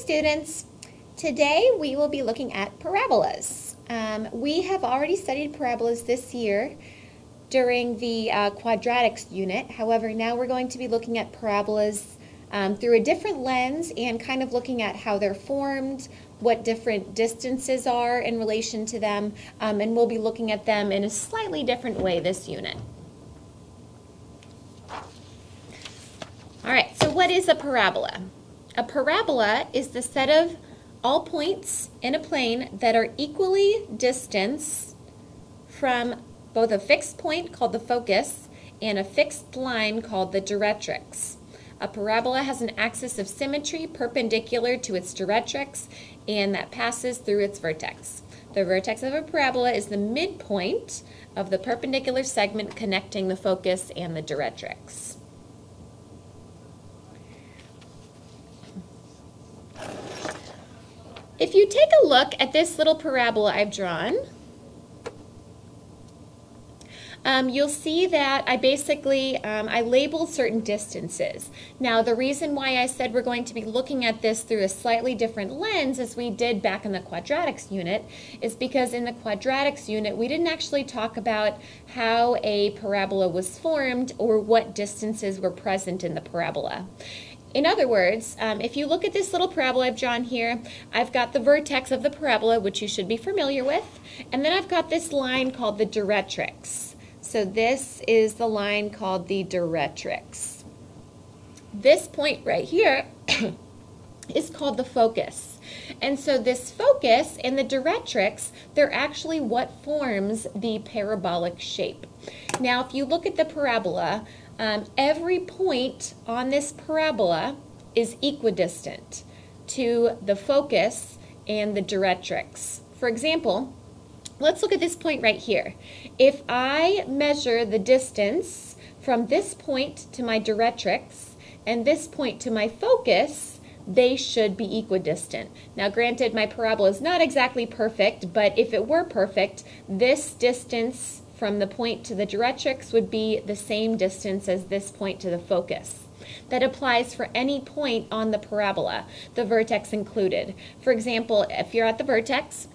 students, today we will be looking at parabolas. We have already studied parabolas this year during the quadratics unit. However, now we're going to be looking at parabolas through a different lens and kind of looking at how they're formed, what different distances are in relation to them, and we'll be looking at them in a slightly different way this unit. All right, so what is a parabola? A parabola is the set of all points in a plane that are equally distanced from both a fixed point called the focus and a fixed line called the directrix. A parabola has an axis of symmetry perpendicular to its directrix and that passes through its vertex. The vertex of a parabola is the midpoint of the perpendicular segment connecting the focus and the directrix. If you take a look at this little parabola I've drawn, you'll see that I labeled certain distances. Now, the reason why I said we're going to be looking at this through a slightly different lens as we did back in the quadratics unit is because in the quadratics unit, we didn't actually talk about how a parabola was formed or what distances were present in the parabola. In other words, if you look at this little parabola I've drawn here, I've got the vertex of the parabola, which you should be familiar with, and then I've got this line called the directrix. So this is the line called the directrix. This point right here is called the focus. And so this focus and the directrix, they're actually what forms the parabolic shape. Now, if you look at the parabola, every point on this parabola is equidistant to the focus and the directrix. For example, let's look at this point right here. If I measure the distance from this point to my directrix and this point to my focus, they should be equidistant. Now, granted, my parabola is not exactly perfect, but if it were perfect, this distance from the point to the directrix would be the same distance as this point to the focus. That applies for any point on the parabola, the vertex included. For example, if you're at the vertex,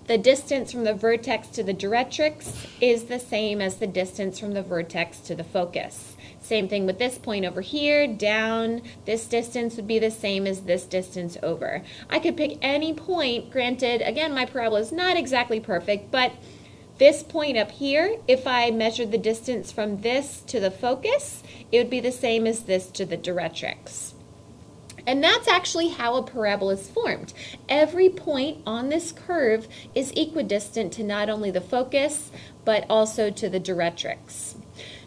the distance from the vertex to the directrix is the same as the distance from the vertex to the focus. Same thing with this point over here, down, this distance would be the same as this distance over. I could pick any point, granted, again, my parabola is not exactly perfect, but this point up here, if I measured the distance from this to the focus, it would be the same as this to the directrix. And that's actually how a parabola is formed. Every point on this curve is equidistant to not only the focus, but also to the directrix.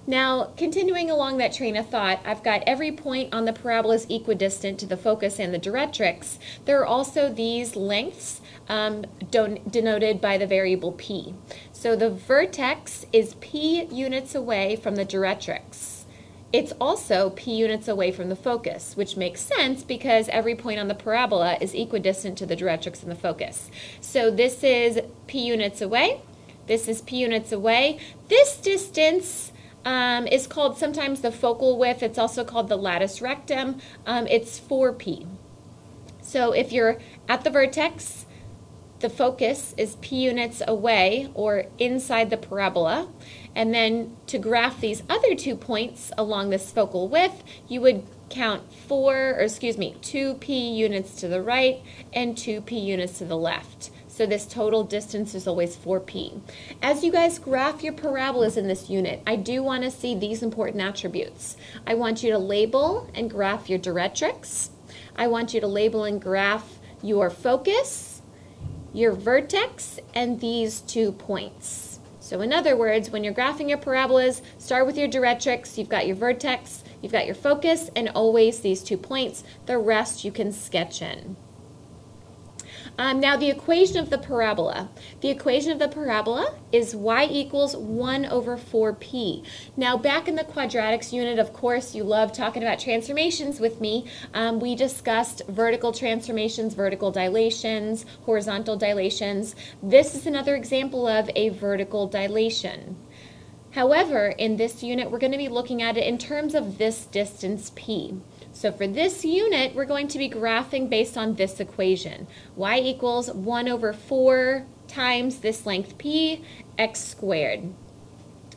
Now, continuing along that train of thought, I've got every point on the parabola is equidistant to the focus and the directrix. There are also these lengths denoted by the variable p. So the vertex is p units away from the directrix. It's also p units away from the focus, which makes sense because every point on the parabola is equidistant to the directrix and the focus. So this is p units away. This is p units away. This distance is called sometimes the focal width. It's also called the latus rectum. It's 4p. So if you're at the vertex, the focus is p units away or inside the parabola. And then to graph these other 2 points along this focal width, you would count 2p units to the right and 2p units to the left. So this total distance is always 4p. As you guys graph your parabolas in this unit, I do want to see these important attributes. I want you to label and graph your directrix. I want you to label and graph your focus, your vertex, and these 2 points. So in other words, when you're graphing your parabolas, start with your directrix, you've got your vertex, you've got your focus, and always these 2 points. The rest you can sketch in. Now the equation of the parabola. The equation of the parabola is y equals 1 over 4p. Now back in the quadratics unit, of course, you love talking about transformations with me. We discussed vertical transformations, vertical dilations, horizontal dilations. This is another example of a vertical dilation. However, in this unit, we're going to be looking at it in terms of this distance p. So for this unit, we're going to be graphing based on this equation. Y equals 1 over 4 times this length p, x squared.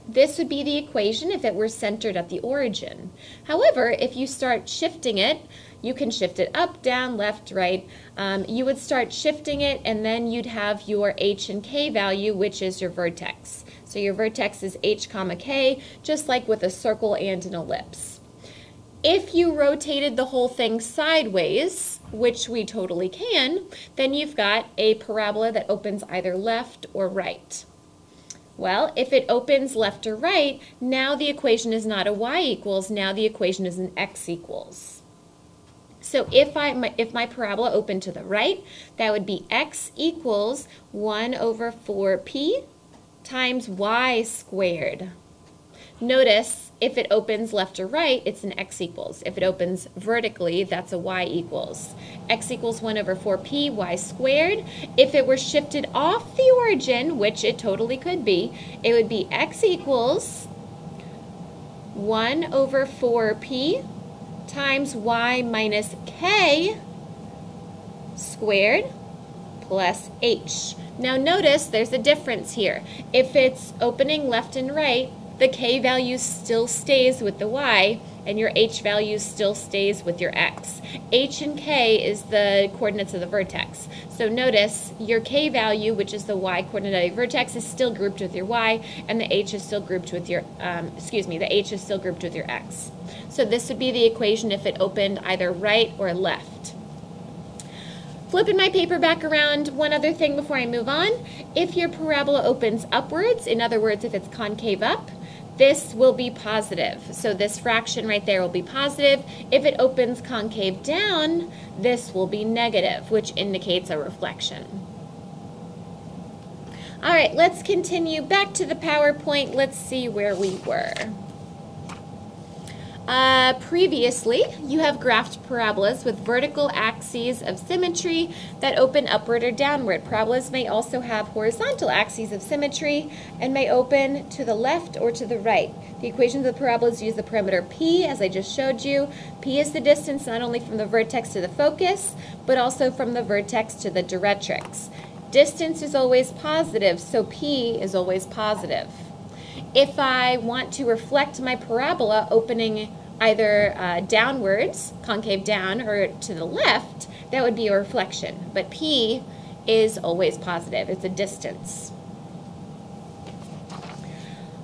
This would be the equation if it were centered at the origin. However, if you start shifting it, you can shift it up, down, left, right. You would start shifting it, and then you'd have your h and k value, which is your vertex. So your vertex is h comma k, just like with a circle and an ellipse. If you rotated the whole thing sideways, which we totally can, then you've got a parabola that opens either left or right. Well, if it opens left or right, now the equation is not a y equals, now the equation is an x equals. So if my parabola opened to the right, that would be x equals 1 over 4p times y squared. Notice, if it opens left or right, it's an x equals. If it opens vertically, that's a y equals. X equals 1 over 4p, y squared. If it were shifted off the origin, which it totally could be, it would be x equals 1 over 4p times y minus k squared plus h. Now notice there's a difference here. If it's opening left and right, the k value still stays with the y, and your h value still stays with your x. H and k is the coordinates of the vertex. So notice your k value, which is the y coordinate of your vertex, is still grouped with your y, and the h is still grouped with your, the h is still grouped with your x. So this would be the equation if it opened either right or left. Flipping my paper back around, one other thing before I move on. If your parabola opens upwards, in other words, if it's concave up, this will be positive. So this fraction right there will be positive. If it opens concave down, this will be negative, which indicates a reflection. All right, let's continue back to the PowerPoint. Let's see where we were. Previously, you have graphed parabolas with vertical axes of symmetry that open upward or downward. Parabolas may also have horizontal axes of symmetry and may open to the left or to the right. The equations of the parabolas use the parameter p, as I just showed you. P is the distance not only from the vertex to the focus, but also from the vertex to the directrix. Distance is always positive, so p is always positive. If I want to reflect my parabola opening either downwards, concave down, or to the left, that would be a reflection. But p is always positive. It's a distance.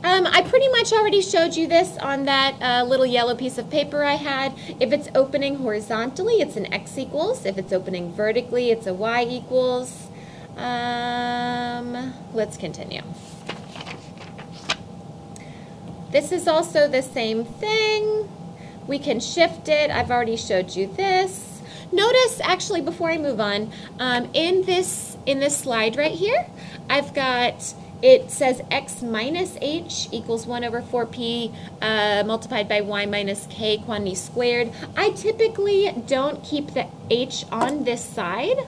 I pretty much already showed you this on that little yellow piece of paper I had. If it's opening horizontally, it's an x equals. If it's opening vertically, it's a y equals. Let's continue. This is also the same thing. We can shift it. I've already showed you this. Notice, actually, before I move on, in this slide right here, I've got, it says x minus h equals 1 over 4p multiplied by y minus k quantity squared. I typically don't keep the h on this side.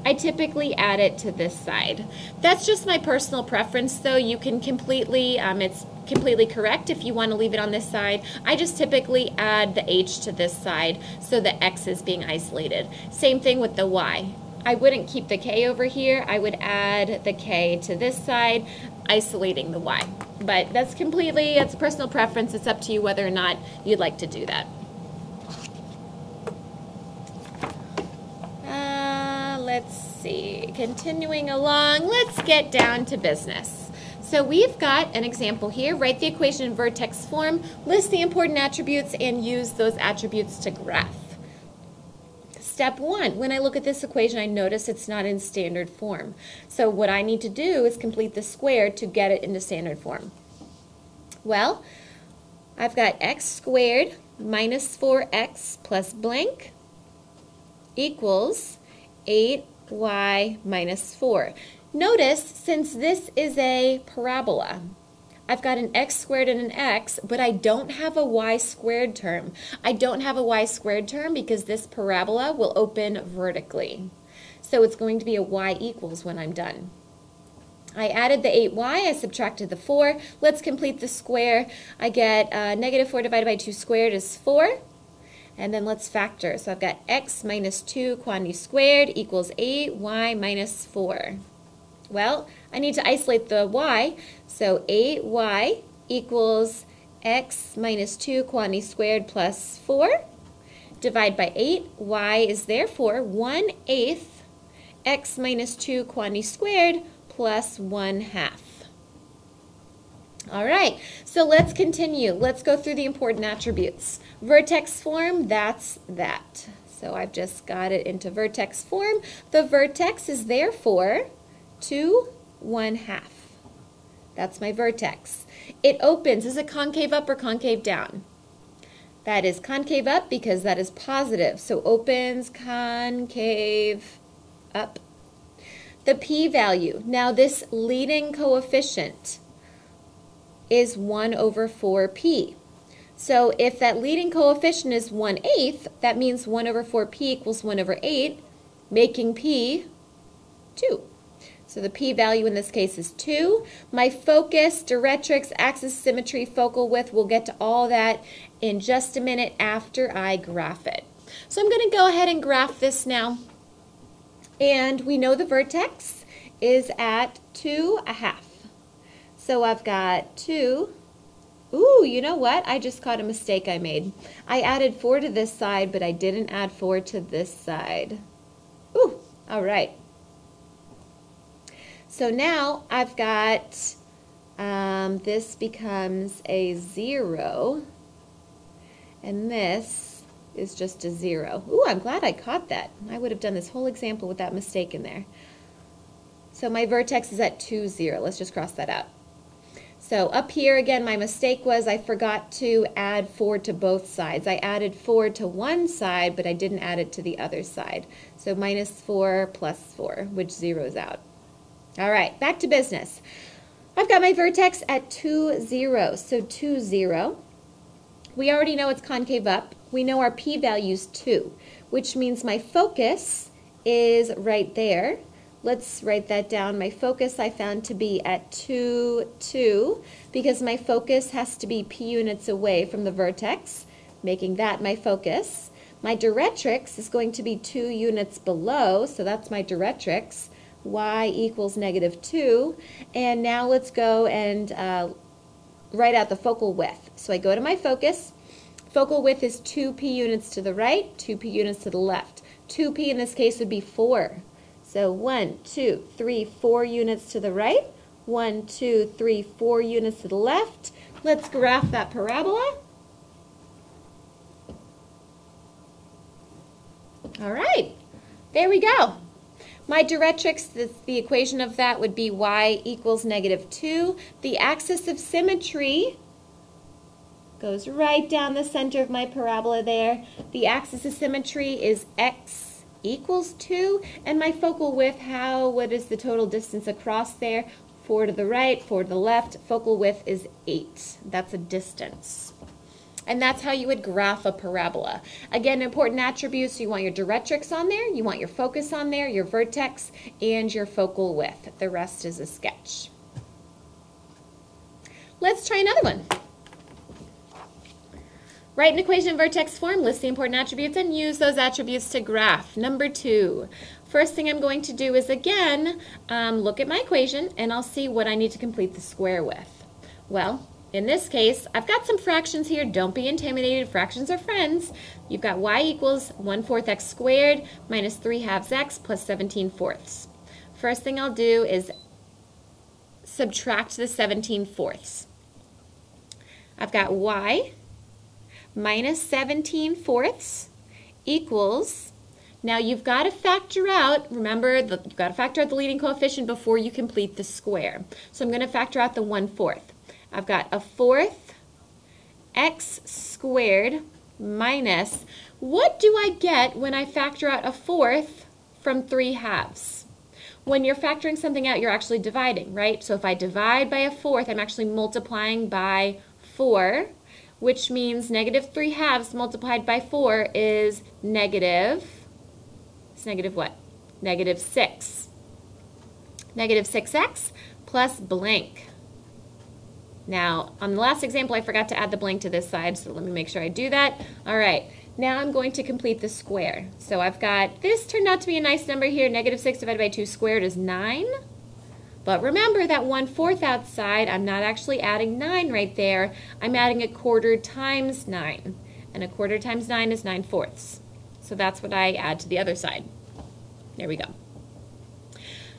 I typically add it to this side. That's just my personal preference, though. You can completely, it's completely correct if you want to leave it on this side. I just typically add the h to this side so the x is being isolated. Same thing with the y. I wouldn't keep the k over here. I would add the k to this side, isolating the y. But that's completely, it's a personal preference. It's up to you whether or not you'd like to do that. Let's see, continuing along, let's get down to business. So we've got an example here. Write the equation in vertex form, list the important attributes, and use those attributes to graph. Step 1, when I look at this equation, I notice it's not in standard form. So what I need to do is complete the square to get it into standard form. Well, I've got x squared minus 4x plus blank equals 8y minus 4. Notice, since this is a parabola, I've got an x squared and an x, but I don't have a y squared term. I don't have a y squared term because this parabola will open vertically. So it's going to be a y equals when I'm done. I added the 8y, I subtracted the 4. Let's complete the square. I get negative 4 divided by 2 squared is 4. And then let's factor. So I've got x minus 2 quantity squared equals 8y minus 4. Well, I need to isolate the y, so 8y equals x minus 2 quantity squared plus 4. Divide by 8, y is therefore 1/8 x minus 2 quantity squared plus 1/2. All right, so let's continue. Let's go through the important attributes. Vertex form, that's that. So I've just got it into vertex form. The vertex is therefore 2 1/2. That's my vertex. It opens. Is it concave up or concave down? That is concave up because that is positive. So opens, concave up. The p-value. Now this leading coefficient is 1/4p. So if that leading coefficient is 1/8, that means 1/4p equals 1/8, making p 2. So the p-value in this case is 2. My focus, directrix, axis symmetry, focal width, we'll get to all that in just a minute after I graph it. So I'm going to go ahead and graph this now. And we know the vertex is at 2.5. So I've got 2. Ooh, you know what? I just caught a mistake I made. I added 4 to this side, but I didn't add 4 to this side. Ooh, all right. So now I've got, this becomes a 0, and this is just a 0. Ooh, I'm glad I caught that. I would have done this whole example with that mistake in there. So my vertex is at 2, 0. Let's just cross that out. So up here again, my mistake was I forgot to add 4 to both sides. I added 4 to one side, but I didn't add it to the other side. So minus 4 plus 4, which zeroes out. All right, back to business. I've got my vertex at 2, 0. So 2, 0. We already know it's concave up. We know our p-value is 2, which means my focus is right there. Let's write that down. My focus I found to be at 2, 2, because my focus has to be p units away from the vertex, making that my focus. My directrix is going to be 2 units below, so that's my directrix. Y equals -2. And now let's go and write out the focal width. So I go to my focus. Focal width is 2p units to the right, 2p units to the left. 2p in this case would be 4. So 1, 2, 3, 4 units to the right, 1, 2, 3, 4 units to the left. Let's graph that parabola. All right, there we go. My directrix, the equation of that would be y equals -2. The axis of symmetry goes right down the center of my parabola there. The axis of symmetry is x equals 2, and my focal width, what is the total distance across there? 4 to the right, 4 to the left. Focal width is 8. That's a distance. And that's how you would graph a parabola. Again, important attributes, you want your directrix on there, you want your focus on there, your vertex, and your focal width. The rest is a sketch. Let's try another one. Write an equation in vertex form, list the important attributes, and use those attributes to graph. Number 2. First thing I'm going to do is, again, look at my equation, and I'll see what I need to complete the square with. Well, in this case, I've got some fractions here. Don't be intimidated. Fractions are friends. You've got y equals 1/4 x squared minus 3/2 x plus 17/4. First thing I'll do is subtract the 17/4. I've got y minus 17/4 equals, now you've got to factor out, remember, you've got to factor out the leading coefficient before you complete the square. So I'm going to factor out the 1/4. I've got 1/4 x squared minus, what do I get when I factor out 1/4 from 3/2? When you're factoring something out, you're actually dividing, right? So if I divide by 1/4, I'm actually multiplying by 4, which means -3/2 multiplied by 4 is negative, it's negative what? -6. -6x plus blank. Now, on the last example, I forgot to add the blank to this side, so let me make sure I do that. All right, Now I'm going to complete the square. So I've got, this turned out to be a nice number here. Negative 6 divided by 2 squared is 9. But remember that 1/4 outside, I'm not actually adding 9 right there. I'm adding a quarter times 9. And a quarter times 9 is 9/4. So that's what I add to the other side. There we go.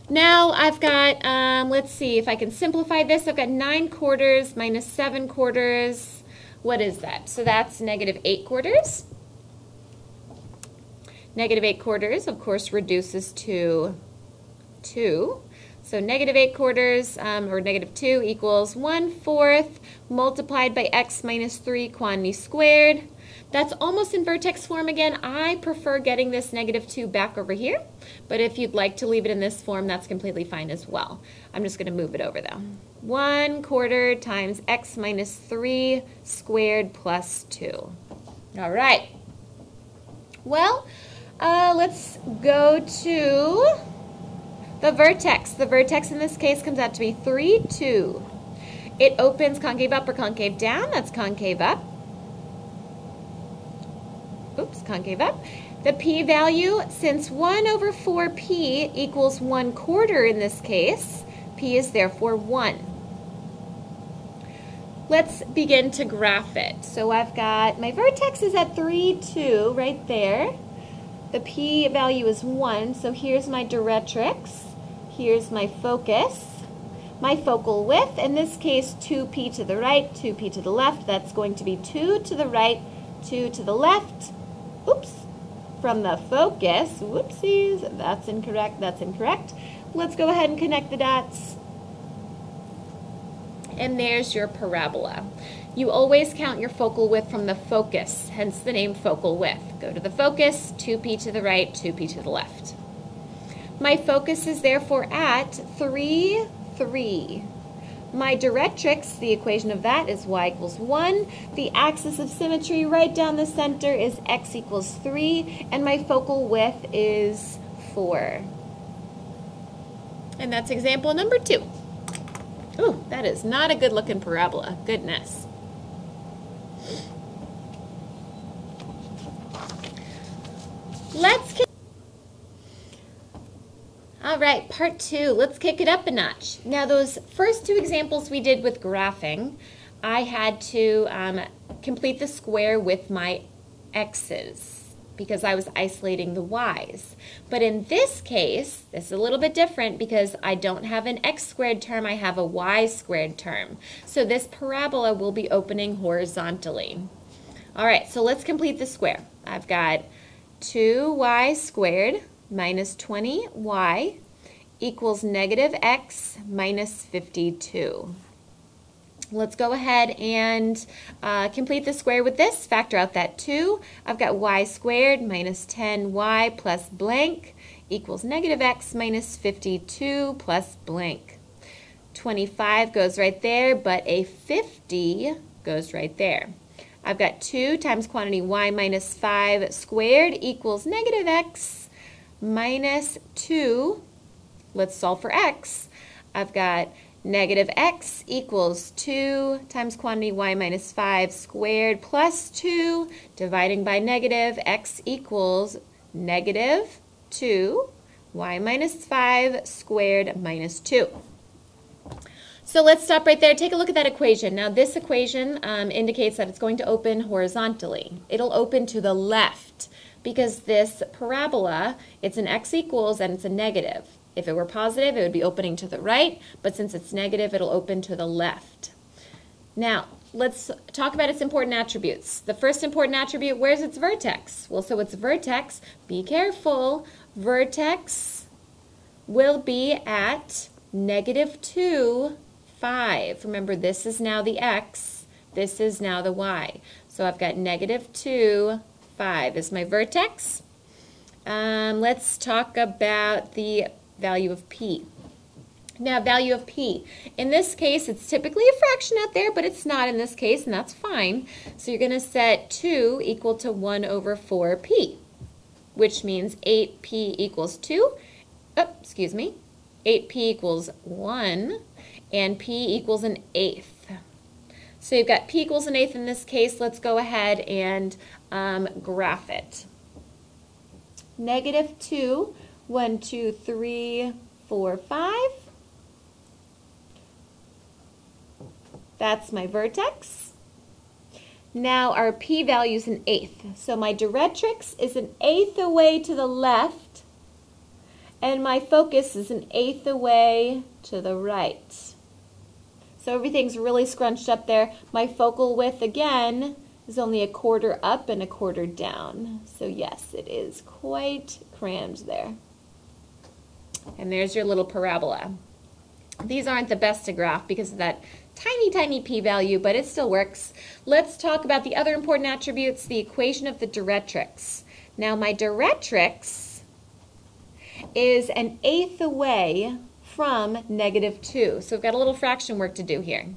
Now I've got, let's see if I can simplify this. I've got 9/4 minus 7/4. What is that? So that's negative 8/4. Negative 8/4, of course, reduces to 2. So negative 8/4, or negative 2 equals 1/4 multiplied by x minus 3 quantity squared. That's almost in vertex form again. I prefer getting this negative 2 back over here, but if you'd like to leave it in this form, that's completely fine as well. I'm just going to move it over though. 1/4 times x minus 3 squared plus 2. All right. Well, let's go to the vertex. The vertex in this case comes out to be 3, 2. It opens concave up or concave down. That's concave up. Oops, concave up. The p-value, since 1/4p equals 1/4 in this case, p is therefore 1. Let's begin to graph it. So I've got, my vertex is at 3, 2, right there. The p-value is 1, so here's my directrix. Here's my focus. My focal width, in this case 2p to the right, 2p to the left. That's going to be 2 to the right, 2 to the left. Oops, from the focus, whoopsies, that's incorrect, that's incorrect. Let's go ahead and connect the dots. And there's your parabola. You always count your focal width from the focus, hence the name focal width. Go to the focus, 2p to the right, 2p to the left. My focus is therefore at 3, 3. My directrix, the equation of that is y equals 1. The axis of symmetry right down the center is x equals 3. And my focal width is 4. And that's example number 2. Ooh, that is not a good looking parabola. Goodness. All right, part 2. Let's kick it up a notch. Now, those first 2 examples we did with graphing, I had to complete the square with my x's because I was isolating the y's. But in this case, this is a little bit different because I don't have an x squared term, I have a y squared term. So this parabola will be opening horizontally. All right, so let's complete the square. I've got 2y squared minus 20y equals negative x minus 52. Let's go ahead and complete the square with this. Factor out that 2. I've got y squared minus 10y plus blank equals negative x minus 52 plus blank. 25 goes right there, but a 50 goes right there. I've got 2 times quantity y minus 5 squared equals negative x minus 2. Let's solve for x. I've got negative x equals 2 times quantity y minus 5 squared plus 2. Dividing by negative, x equals negative 2 y minus 5 squared minus 2. So let's stop right there. Take a look at that equation. Now this equation indicates that it's going to open horizontally. It'll open to the left because this parabola, it's an x equals and it's a negative. If it were positive, it would be opening to the right, but since it's negative, it'll open to the left. Now, let's talk about its important attributes. The first important attribute, where's its vertex? Well, so its vertex, be careful, vertex will be at negative 2, 5. Remember, this is now the x, this is now the y. So I've got negative 2, 5 is my vertex. Let's talk about the value of p. Now, value of p. In this case, it's typically a fraction out there, but it's not in this case, and that's fine. So you're going to set 2 equal to 1 over 4p, which means 8p equals 2. Oh, excuse me. 8p equals 1, and p equals an eighth. So you've got p equals an eighth in this case. Let's go ahead and graph it. -2, 1, 2, 3, 4, 5. That's my vertex. Now our p-value is an eighth. So my directrix is an eighth away to the left, and my focus is an eighth away to the right. So everything's really scrunched up there. My focal width, again, is only a quarter up and a quarter down. So yes, it is quite crammed there. And there's your little parabola. These aren't the best to graph because of that tiny, tiny p-value, but it still works. Let's talk about the other important attributes, the equation of the directrix. Now my directrix is an eighth away from -2. So we've got a little fraction work to do here.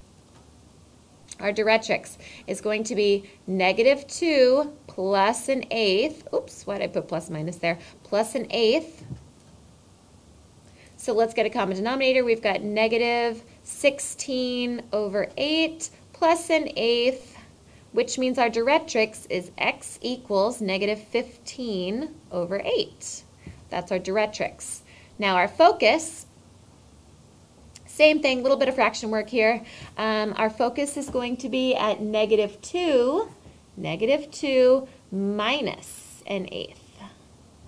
Our directrix is going to be -2 plus an eighth. Oops, why did I put plus minus there? Plus an eighth. So let's get a common denominator. We've got -16/8 plus an eighth, which means our directrix is x equals -15/8. That's our directrix. Now our focus, same thing, a little bit of fraction work here. Our focus is going to be at -2 minus an eighth.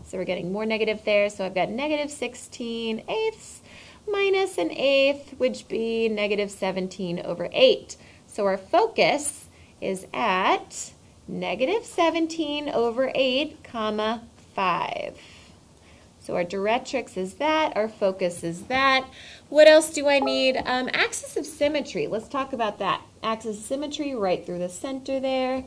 So we're getting more negative there. So I've got -16/8 minus an eighth, which be -17/8. So our focus is at -17/8, 5. So our directrix is that, our focus is that. What else do I need? Axis of symmetry. Let's talk about that. Axis of symmetry right through the center there.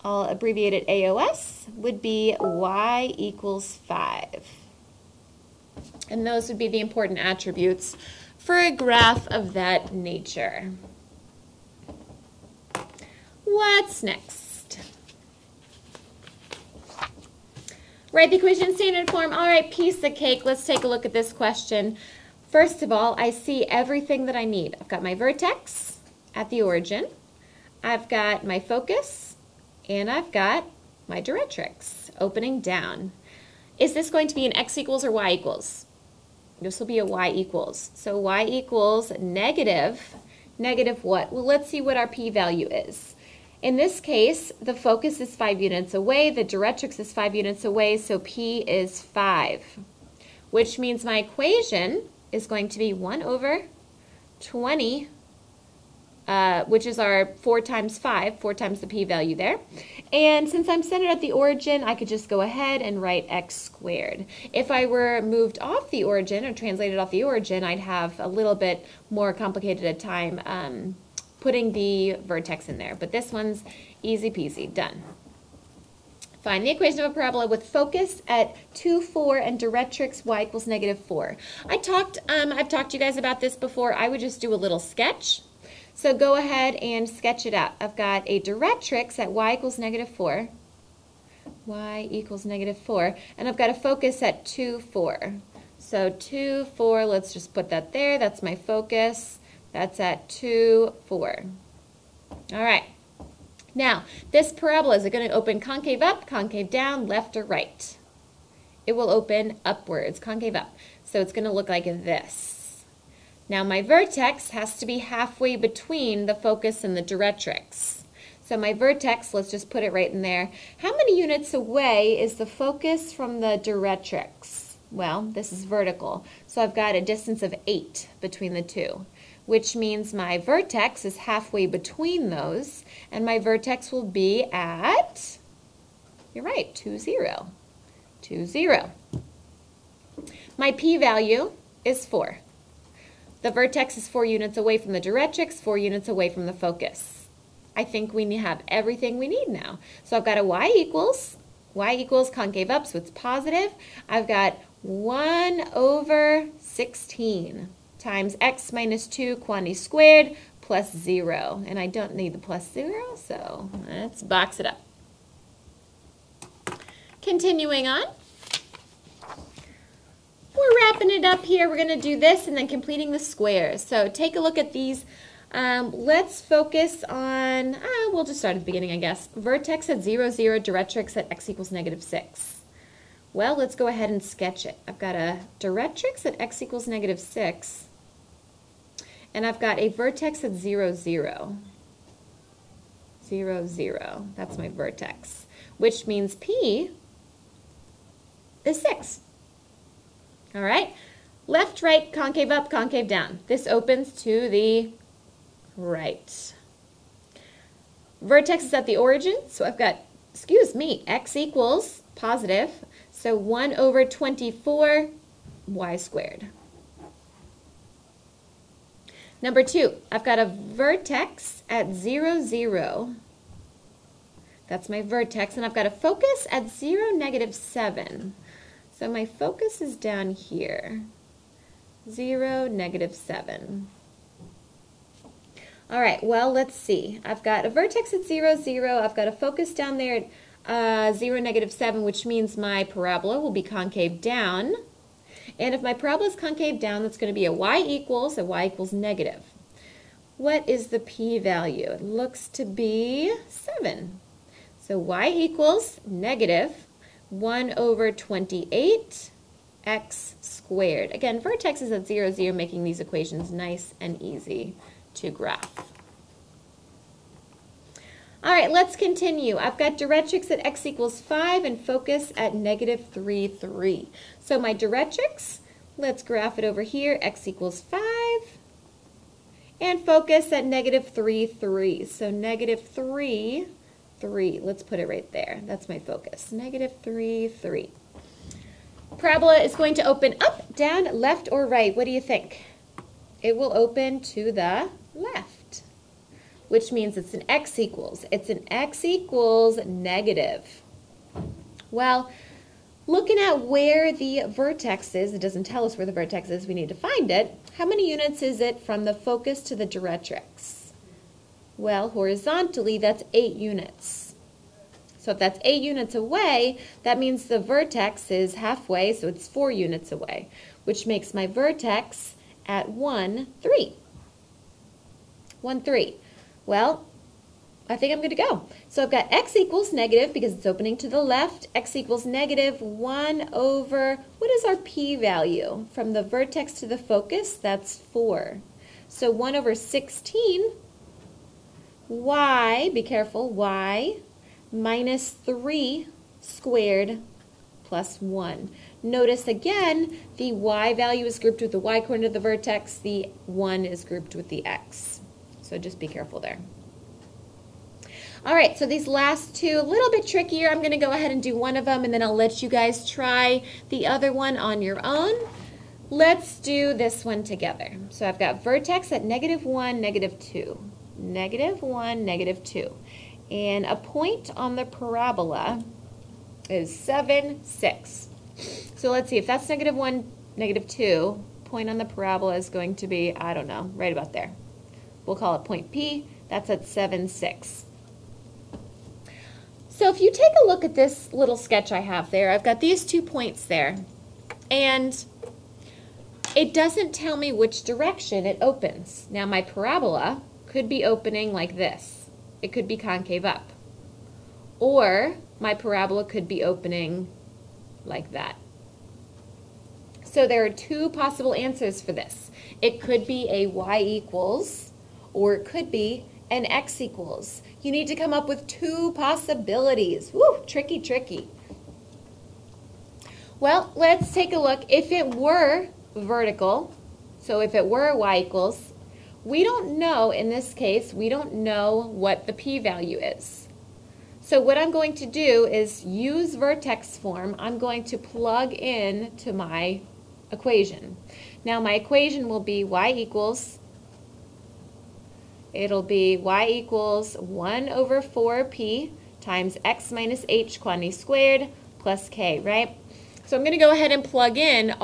I'll abbreviate it AOS, would be y equals 5. And those would be the important attributes for a graph of that nature. What's next? Write the equation in standard form. All right, piece of cake. Let's take a look at this question. First of all, I see everything that I need. I've got my vertex at the origin. I've got my focus. And I've got my directrix opening down. Is this going to be an x equals or y equals? This will be a y equals. So y equals negative what? Well, let's see what our p-value is. In this case, the focus is 5 units away, the directrix is 5 units away, so p is 5, which means my equation is going to be 1/20, which is our 4 times 5, 4 times the p-value there. And since I'm centered at the origin, I could just go ahead and write x squared. If I were moved off the origin or translated off the origin, I'd have a little bit more complicated a time putting the vertex in there. But this one's easy peasy, done. Find the equation of a parabola with focus at 2, 4 and directrix y equals -4. I've talked to you guys about this before. I would just do a little sketch. So go ahead and sketch it out. I've got a directrix at y equals -4. Y equals -4. And I've got a focus at 2, 4. So 2, 4, let's just put that there. That's my focus. That's at 2, 4. All right. Now, this parabola, is it going to open concave up, concave down, left or right? It will open upwards, concave up. So it's going to look like this. Now my vertex has to be halfway between the focus and the directrix. So my vertex, let's just put it right in there. How many units away is the focus from the directrix? Well, this is vertical. So I've got a distance of 8 between the two, which means my vertex is halfway between those, and my vertex will be at, you're right, 2, 0. 2, 0. My p-value is 4. The vertex is 4 units away from the directrix, 4 units away from the focus. I think we have everything we need now. So I've got a y equals concave up, so it's positive. I've got 1/16 times x minus 2 quantity squared plus 0. And I don't need the plus 0, so let's box it up. Continuing on. We're wrapping it up here. We're going to do this and then completing the squares. So take a look at these Let's focus on, we'll just start at the beginning, I guess. Vertex at 0, 0, directrix at x equals -6. Well, let's go ahead and sketch it. I've got a directrix at x equals -6, and I've got a vertex at 0, 0. 0, 0. That's my vertex, which means P is 6. All right? Left, right, concave up, concave down. This opens to the right. Vertex is at the origin, so I've got, x equals positive, so 1 over 24 y squared. Number 2, I've got a vertex at 0, 0. That's my vertex, and I've got a focus at 0, -7. So my focus is down here, 0, -7. All right, well, let's see. I've got a vertex at 0, 0. I've got a focus down there at 0, -7, which means my parabola will be concave down. And if my parabola is concave down, that's going to be a y equals negative. What is the p-value? It looks to be 7. So y equals negative 1 over 28 x squared. Again, vertex is at 0, 0, making these equations nice and easy to graph. All right, let's continue. I've got directrix at x equals 5 and focus at -3, 3. So my directrix, let's graph it over here, x equals 5, and focus at -3, 3. So -3, 3. Let's put it right there. That's my focus, -3, 3. Parabola is going to open up, down, left, or right. What do you think? It will open to the left, which means it's an x equals. It's an x equals negative. Well, looking at where the vertex is, it doesn't tell us where the vertex is. We need to find it. How many units is it from the focus to the directrix? Well, horizontally, that's 8 units. So if that's 8 units away, that means the vertex is halfway, so it's 4 units away, which makes my vertex at 1, 3. 1, 3. Well, I think I'm good to go. So I've got x equals negative because it's opening to the left. X equals negative 1 over, what is our p-value? From the vertex to the focus, that's 4. So 1 over 16, y, be careful, y, minus 3 squared plus 1. Notice again, the y value is grouped with the y coordinate of the vertex. The 1 is grouped with the x. So just be careful there. All right, so these last two, a little bit trickier. I'm going to go ahead and do one of them, and then I'll let you guys try the other one on your own. Let's do this one together. So I've got vertex at -1, -2. -1, -2. And a point on the parabola is 7, 6. So let's see, if that's -1, -2, point on the parabola is going to be, I don't know, right about there. We'll call it point P. That's at 7, 6. So if you take a look at this little sketch I have there, I've got these 2 points there, and it doesn't tell me which direction it opens. Now my parabola could be opening like this. It could be concave up. Or my parabola could be opening like that. So there are 2 possible answers for this. It could be a y equals, or it could be an x equals. You need to come up with 2 possibilities. Woo, tricky, tricky. Well, let's take a look. If it were vertical, so if it were y equals, we don't know, in this case, we don't know what the p-value is. So what I'm going to do is use vertex form. I'm going to plug in to my equation. Now my equation will be y equals, it'll be y equals 1 over 4p times x minus h quantity squared plus k, right? So I'm going to go ahead and plug in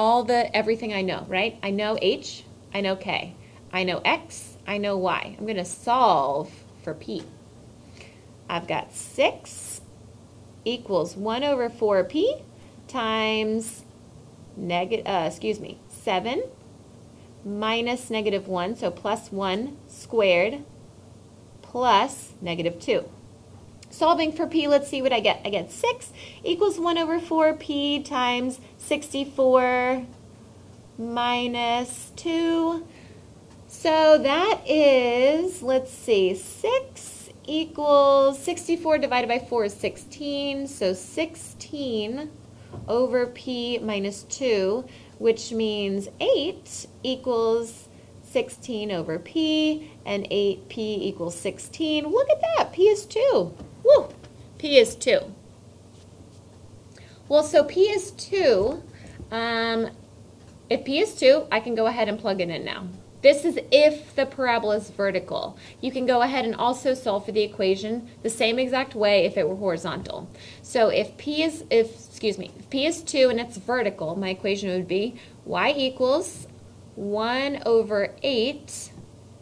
everything I know, right? I know h, I know k, I know x, I know y. I'm going to solve for p. I've got 6 equals 1 over 4p times 7 minus negative 1, so plus 1 squared plus negative 2. Solving for p, let's see what I get. I get 6 equals 1 over 4p times 64 minus 2. So that is, let's see, 6 equals 64 divided by 4 is 16. So 16 over p minus 2, which means 8 equals 16 over p, and 8p equals 16. Look at that, p is 2. Woo, p is 2. Well, so p is 2. If p is 2, I can go ahead and plug it in now. This is if the parabola is vertical. You can go ahead and also solve for the equation the same exact way if it were horizontal. So if p is 2 and it's vertical, my equation would be y equals 1 over 8,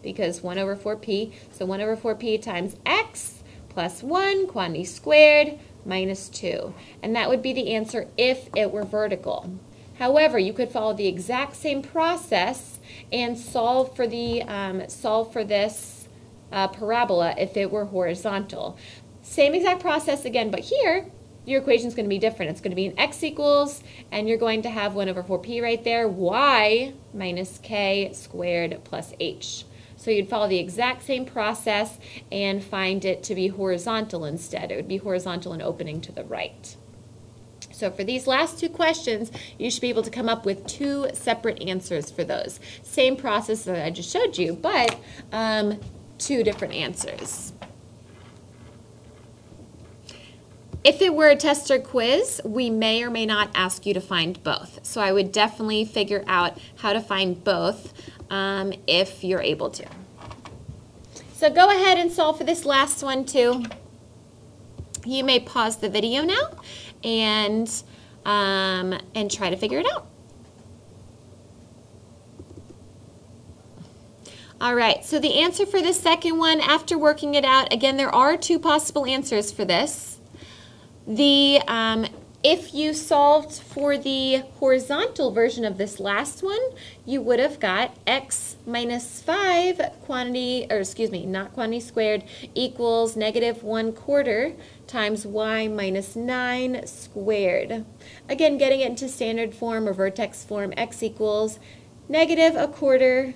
because 1 over 4p, so 1 over 4p times x plus 1, quantity squared, minus 2. And that would be the answer if it were vertical. However, you could follow the exact same process and solve for this parabola if it were horizontal. Same exact process again, but here your equation is going to be different. It's going to be an x equals, and you're going to have 1 over 4p right there, y minus k squared plus h. So you'd follow the exact same process and find it to be horizontal instead. It would be horizontal and opening to the right. So for these last two questions, you should be able to come up with 2 separate answers for those. Same process that I just showed you, but 2 different answers. If it were a test or quiz, we may or may not ask you to find both. So I would definitely figure out how to find both if you're able to. So go ahead and solve for this last one too. You may pause the video now and try to figure it out. All right, so the answer for the second one, after working it out, again, there are 2 possible answers for this. If you solved for the horizontal version of this last one, you would have got x minus 5 not quantity squared equals negative 1/4 times y minus 9 squared. Again, getting it into standard form or vertex form, x equals negative 1/4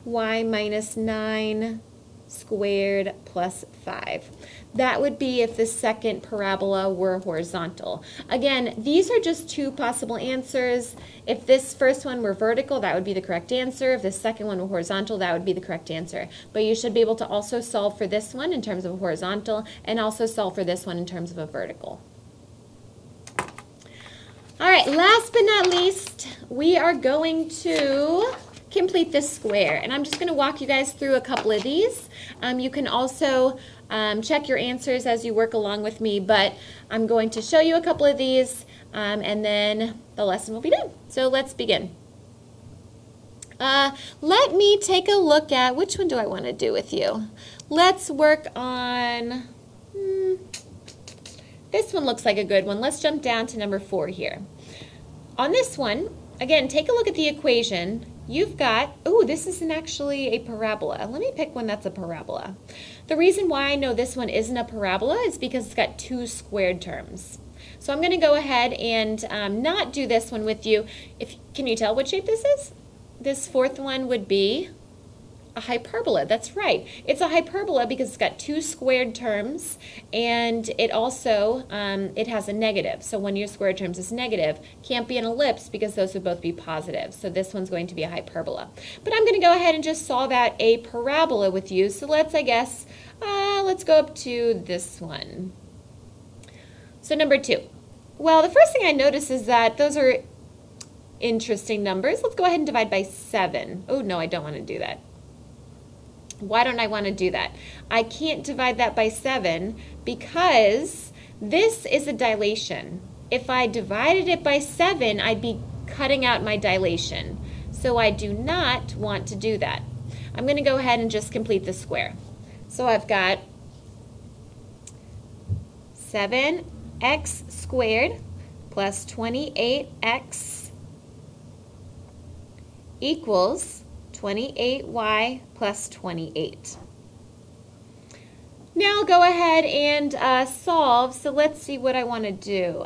y minus 9 squared plus 5. That would be if the second parabola were horizontal. Again, these are just 2 possible answers. If this first one were vertical, that would be the correct answer. If the second one were horizontal, that would be the correct answer. But you should be able to also solve for this one in terms of a horizontal and also solve for this one in terms of a vertical. All right, last but not least, we are going to complete this square. And I'm just going to walk you guys through a couple of these. You can also check your answers as you work along with me, but I'm going to show you a couple of these and then the lesson will be done. So let's begin. Let me take a look at, which one do I want to do with you? Let's work on, this one looks like a good one. Let's jump down to number 4 here. On this one, again, take a look at the equation. You've got, oh, this isn't actually a parabola. Let me pick one that's a parabola. The reason why I know this one isn't a parabola is because it's got 2 squared terms. So I'm going to go ahead and not do this one with you. Can you tell what shape this is? This 4th one would be a hyperbola. That's right. It's a hyperbola because it's got 2 squared terms, and it also it has a negative. So one of your squared terms is negative. Can't be an ellipse because those would both be positive. So this one's going to be a hyperbola. But I'm going to go ahead and just solve out a parabola with you. So let's, let's go up to this one. So number 2. Well, the first thing I notice is that those are interesting numbers. Let's go ahead and divide by 7. Oh, no, I don't want to do that. Why don't I want to do that? I can't divide that by 7 because this is a dilation. If I divided it by 7, I'd be cutting out my dilation. So I do not want to do that. I'm going to go ahead and just complete the square. So I've got 7x squared plus 28x equals 28y plus 28. Now go ahead and solve. So let's see what I want to do.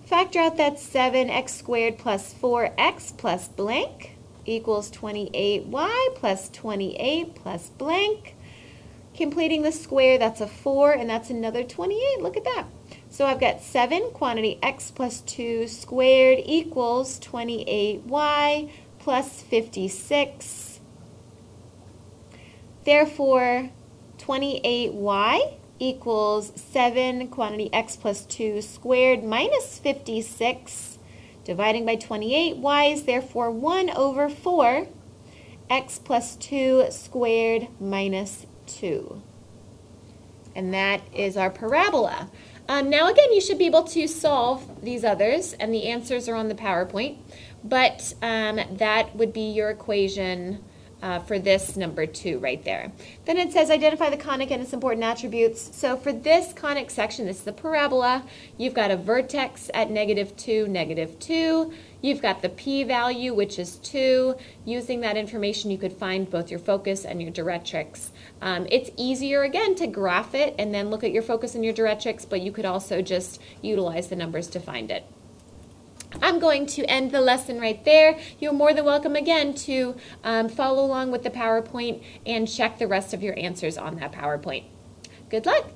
Factor out that 7x squared plus 4x plus blank equals 28y plus 28 plus blank. Completing the square, that's a 4, and that's another 28. Look at that. So I've got 7 quantity x plus 2 squared equals 28y plus 56. Therefore, 28y equals 7 quantity x plus 2 squared minus 56. Dividing by 28, y is therefore 1 over 4, x plus 2 squared minus 2. And that is our parabola. Now again, you should be able to solve these others, and the answers are on the PowerPoint, but that would be your equation for this number 2 right there. Then it says identify the conic and its important attributes. So for this conic section, this is the parabola. You've got a vertex at -2, -2. You've got the p-value, which is 2. Using that information, you could find both your focus and your directrix. It's easier, again, to graph it and then look at your focus and your directrix, but you could also just utilize the numbers to find it. I'm going to end the lesson right there. You're more than welcome again to follow along with the PowerPoint and check the rest of your answers on that PowerPoint. Good luck!